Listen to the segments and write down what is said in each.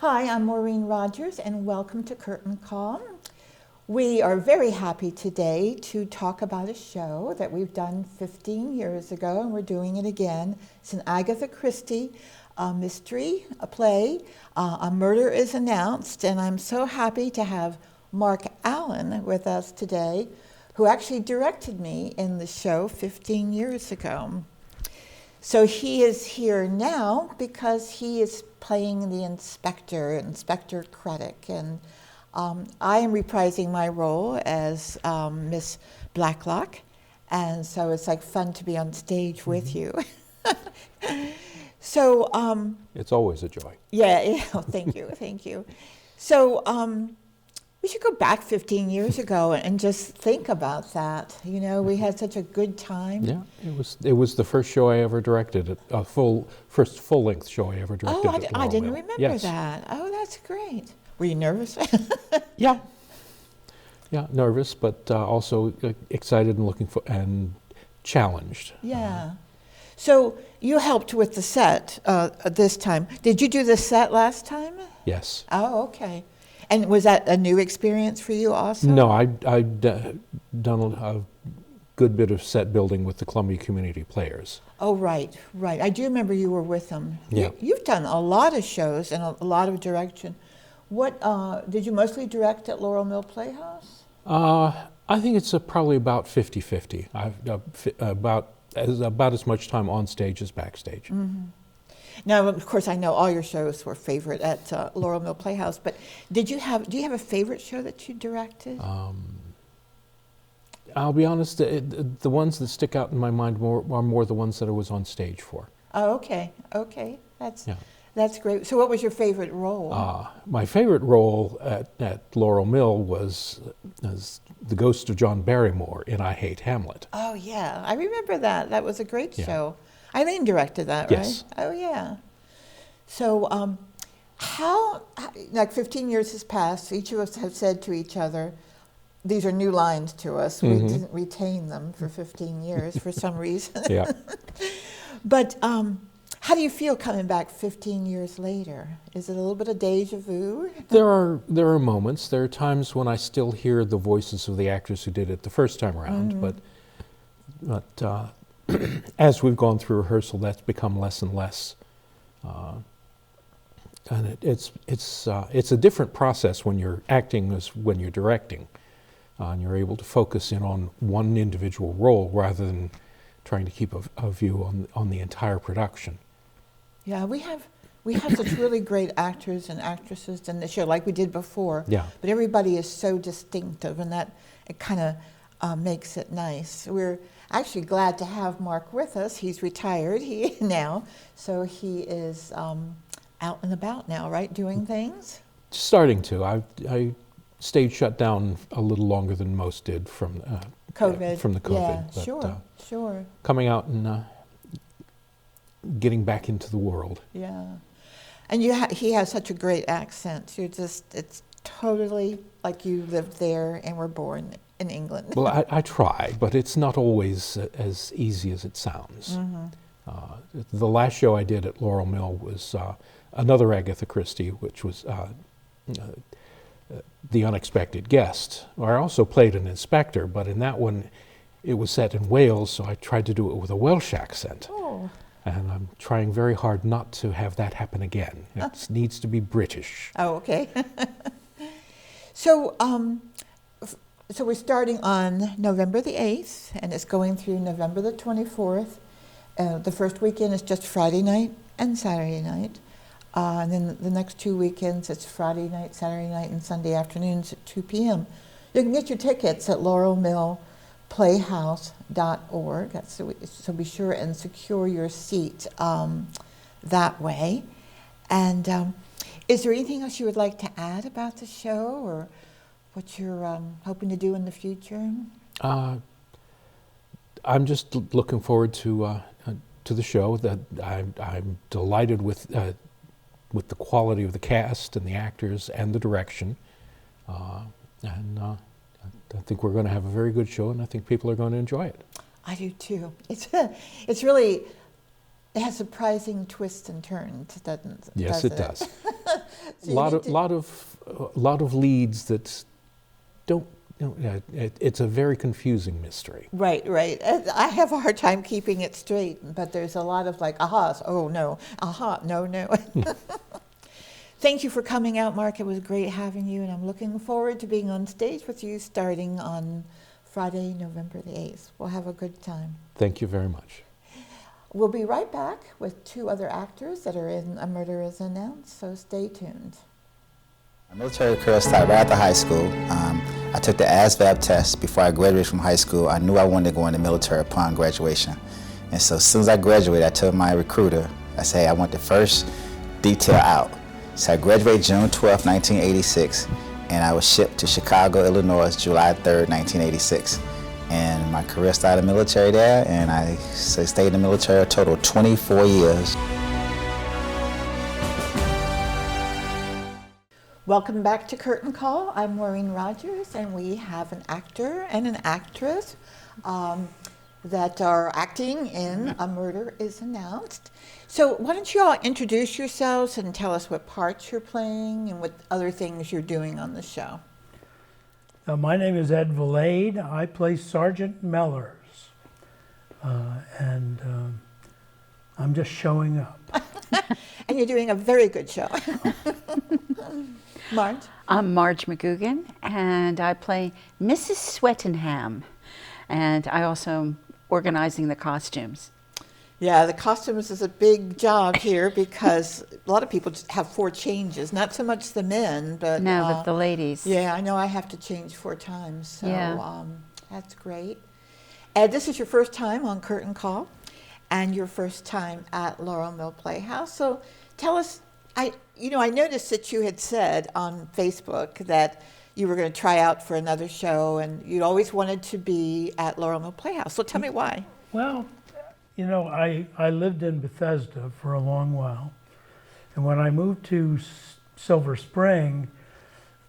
Hi, I'm Maureen Rogers, and welcome to Curtain Call. We are very happy today to talk about a show that we've done 15 years ago, and we're doing it again. It's an Agatha Christie mystery, a play. A murder is announced, and I'm so happy to have Mark Allen with us today, who actually directed me in the show 15 years ago. So he is here now because he is playing the Inspector Craddock, and I am reprising my role as Miss Blacklock, and so it's like fun to be on stage with you. So it's always a joy. Yeah. Thank you. So we should go back 15 years ago and just think about that. You know, we had such a good time. Yeah, it was the first show I ever directed, first full-length show I ever directed. Oh, I didn't remember that. Oh, that's great. Were you nervous? Yeah, nervous, but also excited and looking for and challenged. Yeah. So you helped with the set this time. Did you do the set last time? Yes. Oh, okay. And was that a new experience for you also? No, I'd done a good bit of set building with the Columbia Community Players. Oh, right. I do remember you were with them. Yeah. You've done a lot of shows and a lot of direction. What did you mostly direct at Laurel Playhouse? I think it's probably about 50-50. I've about as much time on stage as backstage. Mm-hmm. Now, of course, I know all your shows were favorite at Laurel Playhouse, but do you have a favorite show that you directed? I'll be honest, the ones that stick out in my mind are more the ones that I was on stage for. Oh, okay. That's great. So what was your favorite role? My favorite role at Laurel Mill was as the ghost of John Barrymore in I Hate Hamlet. Oh, yeah. I remember that. That was a great show. Eileen directed that, right? Yes. Oh, yeah. So how, like 15 years has passed, each of us have said to each other, these are new lines to us. We didn't retain them for 15 years for some reason. Yeah. But how do you feel coming back 15 years later? Is it a little bit of deja vu? There are moments. There are times when I still hear the voices of the actors who did it the first time around, but as we've gone through rehearsal, that's become less and less, and it's a different process when you're acting as when you're directing, and you're able to focus in on one individual role rather than trying to keep a view on the entire production. Yeah, we have such really great actors and actresses in the show, like we did before. Yeah. But everybody is so distinctive, and that it kind of makes it nice. We're actually glad to have Mark with us. He's retired now, so he is out and about now, right, doing things? Starting to. I stayed shut down a little longer than most did from COVID. From the COVID. Yeah, but, sure. Coming out and getting back into the world. Yeah, and he has such a great accent. It's totally like you lived there and were born in England. Well, I try, but it's not always as easy as it sounds. The last show I did at Laurel Mill was another Agatha Christie, which was The Unexpected Guest, where I also played an inspector, but in that one it was set in Wales, so I tried to do it with a Welsh accent. Oh. And I'm trying very hard not to have that happen again. It needs to be British. Oh, okay. So we're starting on November the 8th, and it's going through November the 24th. The first weekend is just Friday night and Saturday night. And then the next 2 weekends, it's Friday night, Saturday night, and Sunday afternoons at 2 p.m. You can get your tickets at laurelmillplayhouse.org. So be sure and secure your seat that way. And is there anything else you would like to add about the show, or what you're hoping to do in the future? I'm just looking forward to the show. That I'm delighted with the quality of the cast and the actors and the direction, and I think we're going to have a very good show, and I think people are going to enjoy it. I do too. It's really, it has surprising twists and turns, doesn't it? Yes, it does. So you need to- lot of leads that don't. It's a very confusing mystery. Right. And I have a hard time keeping it straight, but there's a lot of like, ahas, oh no, aha, no. Thank you for coming out, Mark. It was great having you, and I'm looking forward to being on stage with you starting on Friday, November the 8th. We'll have a good time. Thank you very much. We'll be right back with 2 other actors that are in A Murder is Announced, so stay tuned. My military career started right after high school. I took the ASVAB test before I graduated from high school. I knew I wanted to go in the military upon graduation. And so as soon as I graduated, I told my recruiter, I said, hey, I want the first detail out. So I graduated June 12, 1986, and I was shipped to Chicago, Illinois, July 3rd, 1986. And my career started in the military there, and I stayed in the military a total of 24 years. Welcome back to Curtain Call. I'm Maureen Rogers, and we have an actor and an actress that are acting in A Murder is Announced. So why don't you all introduce yourselves and tell us what parts you're playing and what other things you're doing on the show. My name is Ed Valade. I play Sergeant Mellors, and I'm just showing up. And you're doing a very good show. Marge? I'm Marge McGugan, and I play Mrs. Swettenham, and I also am organizing the costumes. Yeah, the costumes is a big job here because a lot of people just have 4 changes. Not so much the men, but But the ladies. Yeah, I know I have to change 4 times, so Yeah. That's great. Ed, this is your first time on Curtain Call, and your first time at Laurel Mill Playhouse. So tell us, I noticed that you had said on Facebook that you were going to try out for another show, and you'd always wanted to be at Laurel Mill Playhouse. So tell me why. Well, I lived in Bethesda for a long while, and when I moved to Silver Spring,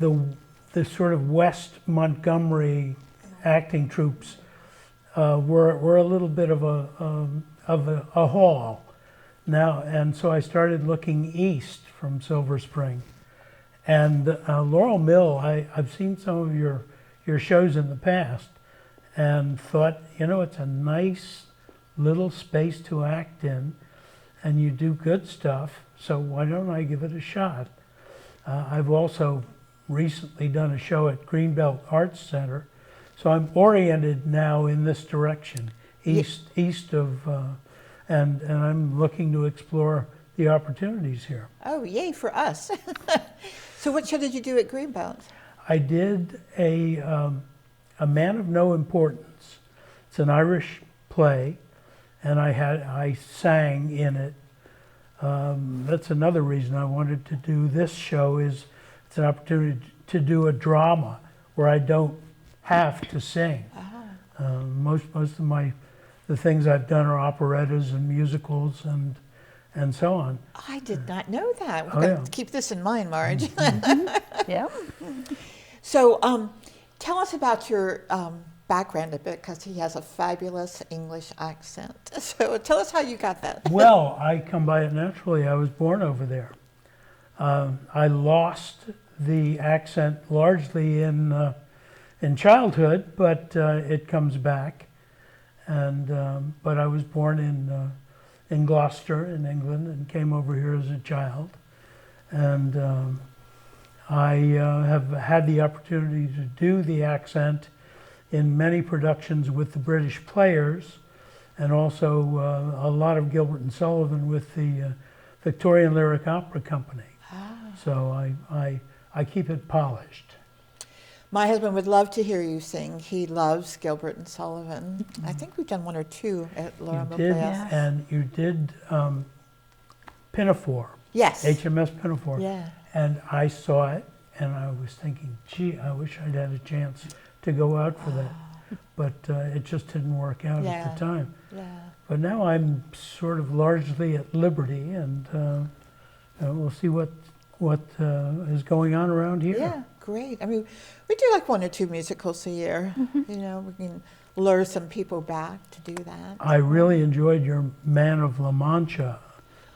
the sort of West Montgomery acting troops were a little bit of a haul now, and so I started looking east from Silver Spring, and Laurel Mill. I've seen some of your shows in the past, and thought, it's a nice little space to act in, and you do good stuff, so why don't I give it a shot? I've also recently done a show at Greenbelt Arts Center, so I'm oriented now in this direction, east of, and I'm looking to explore the opportunities here. Oh, yay for us. So what show did you do at Greenbelt? I did a Man of No Importance. It's an Irish play, and I sang in it. That's another reason I wanted to do this show. Is it's an opportunity to do a drama where I don't have to sing. Most of the things I've done are operettas and musicals and so on. I did not know that. We're Oh, going yeah. to keep this in mind, Marge. Yeah. So tell us about your background a bit, because he has a fabulous English accent. So tell us how you got that. Well, I come by it naturally. I was born over there. I lost the accent largely in childhood, but it comes back. And but I was born in Gloucester, in England, and came over here as a child. And I have had the opportunity to do the accent in many productions with the British Players, and also a lot of Gilbert and Sullivan with the Victorian Lyric Opera Company. So I keep it polished. My husband would love to hear you sing. He loves Gilbert and Sullivan. I think we've done 1 or 2 at Laurel Mill You did, Playhouse. and you did Pinafore. Yes. HMS Pinafore. Yeah. And I saw it, and I was thinking, gee, I wish I'd had a chance to go out for that. But it just didn't work out at the time. Yeah. But now I'm sort of largely at liberty, and we'll see what is going on around here. Yeah, great. I mean, we do like 1 or 2 musicals a year. We can lure some people back to do that. I really enjoyed your Man of La Mancha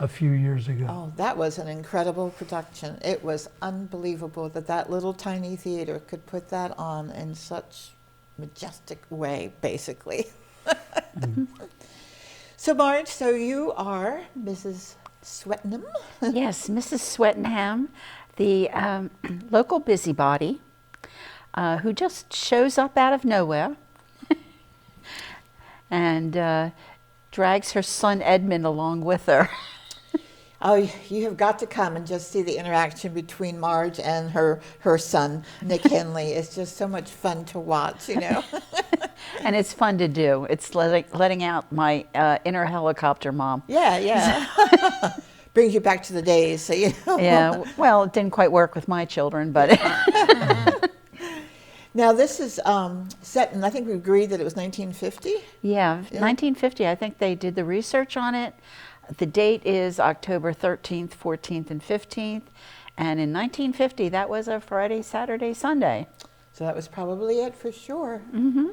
a few years ago. Oh, that was an incredible production. It was unbelievable that that little tiny theater could put that on in such majestic way, basically. So, Marge, so you are Mrs. Swettenham. Yes, Mrs. Swettenham, the local busybody who just shows up out of nowhere and drags her son Edmund along with her. Oh, you have got to come and just see the interaction between Marge and her son, Nick Henley. It's just so much fun to watch, you know. And it's fun to do. It's letting out my inner helicopter mom. Yeah. Brings you back to the days, so you know. Yeah, well, it didn't quite work with my children, but... Now, this is set in, I think we agreed that it was 1950? Yeah, 1950. I think they did the research on it. The date is October 13th, 14th, and 15th. And in 1950, that was a Friday, Saturday, Sunday. So that was probably it for sure. Mm-hmm.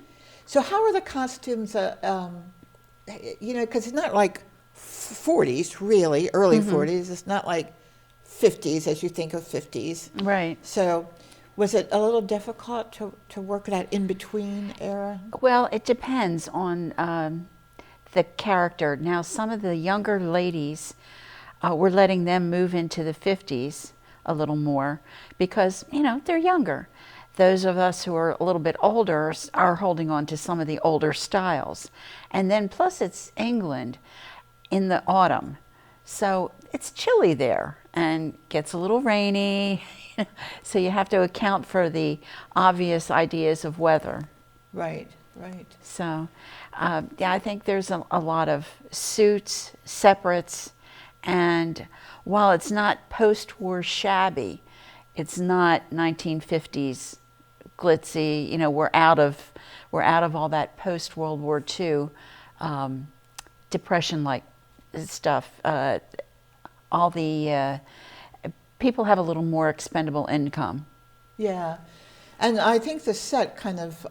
So how are the costumes, you know, because it's not like 40s, really, early 40s. It's not like 50s as you think of 50s. Right. So was it a little difficult to work that in-between era? Well, it depends on the character. Now, some of the younger ladies, we're letting them move into the 50s a little more because, you know, they're younger. Those of us who are a little bit older are holding on to some of the older styles. And then plus it's England in the autumn. So it's chilly there and gets a little rainy. So you have to account for the obvious ideas of weather. Right. So yeah, I think there's a lot of suits, separates, and while it's not post-war shabby, it's not 1950s glitzy. You know, we're out of all that post-World War II depression-like stuff. All the people have a little more expendable income. Yeah, and I think the set kind of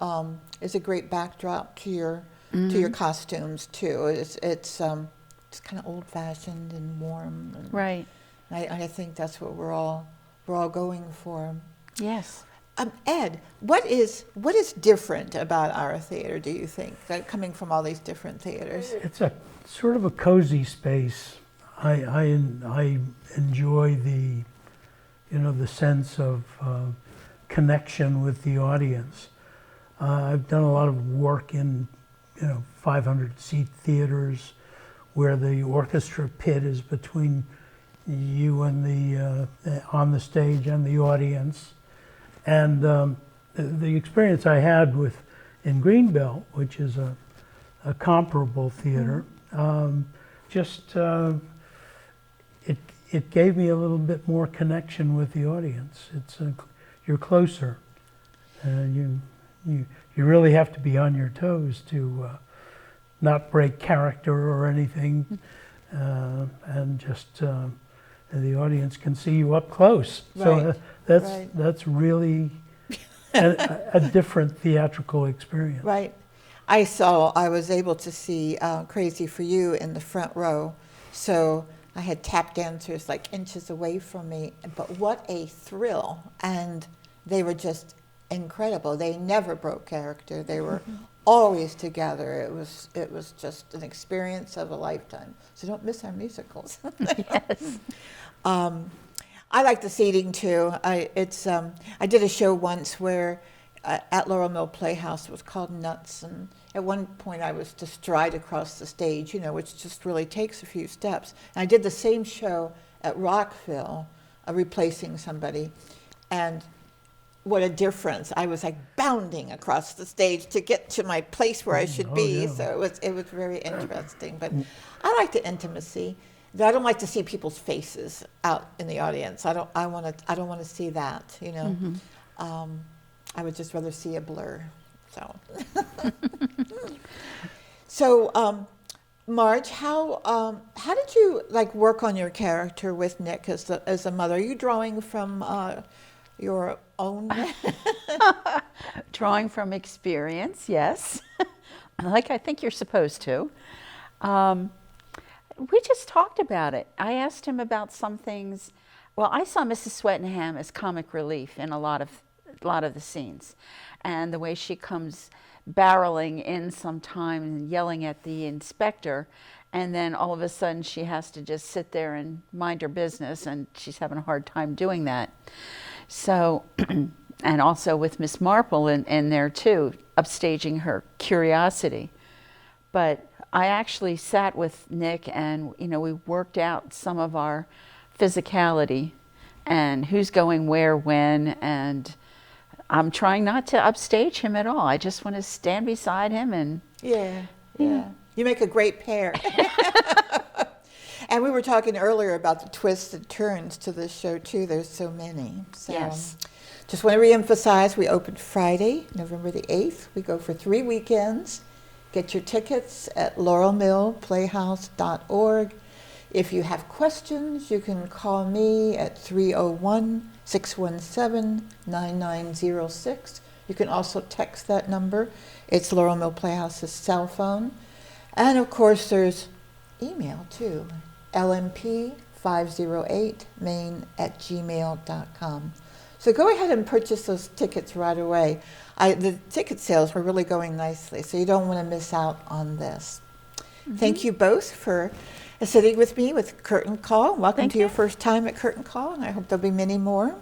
is a great backdrop to your costumes too. It's kind of old-fashioned and warm. And Right. I think that's what we're all going for. Yes. Ed, what is different about our theater, do you think, that coming from all these different theaters? It's a sort of a cozy space. I enjoy the, you know, the sense of connection with the audience. I've done a lot of work in, you know, 500-seat theaters where the orchestra pit is between you and the on the stage and the audience. And the experience I had in Greenbelt, which is a comparable theater, it gave me a little bit more connection with the audience. You're closer, and you really have to be on your toes to not break character or anything, and just the audience can see you up close. Right. So that's really a different theatrical experience. Right. I was able to see Crazy for You in the front row, so I had tap dancers like inches away from me, but what a thrill. And they were just incredible. They never broke character. They were always together. It was just an experience of a lifetime. So don't miss our musicals. Yes. I like the seating too. I did a show once where at Laurel Mill Playhouse, it was called Nuts, and at one point I was to stride across the stage, you know, which just really takes a few steps. And I did the same show at Rockville, replacing somebody, and what a difference. I was like bounding across the stage to get to my place where I should be. Yeah. So it was very interesting. But I like the intimacy. I don't like to see people's faces out in the audience. I don't want to see that, you know. I would just rather see a blur. So Marge, how did you like work on your character with Nick as a mother? Are you drawing from your own? Drawing from experience, yes. Like I think you're supposed to. We just talked about it. I asked him about some things. Well, I saw Mrs. Swettenham as comic relief in a lot of the scenes, and the way she comes barreling in sometime and yelling at the inspector, and then all of a sudden she has to just sit there and mind her business, and she's having a hard time doing that. So, and also with Miss Marple in there too, upstaging her curiosity. But I actually sat with Nick, and we worked out some of our physicality and who's going where when, and I'm trying not to upstage him at all. I just want to stand beside him and Yeah. You make a great pair. And we were talking earlier about the twists and turns to this show too. There's so many. So Yes. Just want to reemphasize, we open Friday, November the 8th. We go for 3 weekends. Get your tickets at laurelmillplayhouse.org. If you have questions, you can call me at 301-617-9906. You can also text that number. It's Laurel Mill Playhouse's cell phone. And of course, there's email too, lmp508main@gmail.com. So go ahead and purchase those tickets right away. The ticket sales are really going nicely, so you don't want to miss out on this. Thank you both for sitting with me with Curtain Call. Welcome Thank to your you. first time at Curtain Call, and I hope there'll be many more.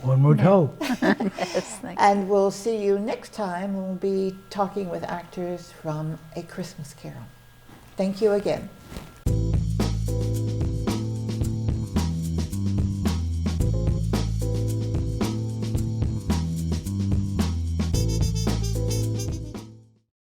One would hope. Yes, thank you. And we'll see you next time. We'll be talking with actors from A Christmas Carol. Thank you again.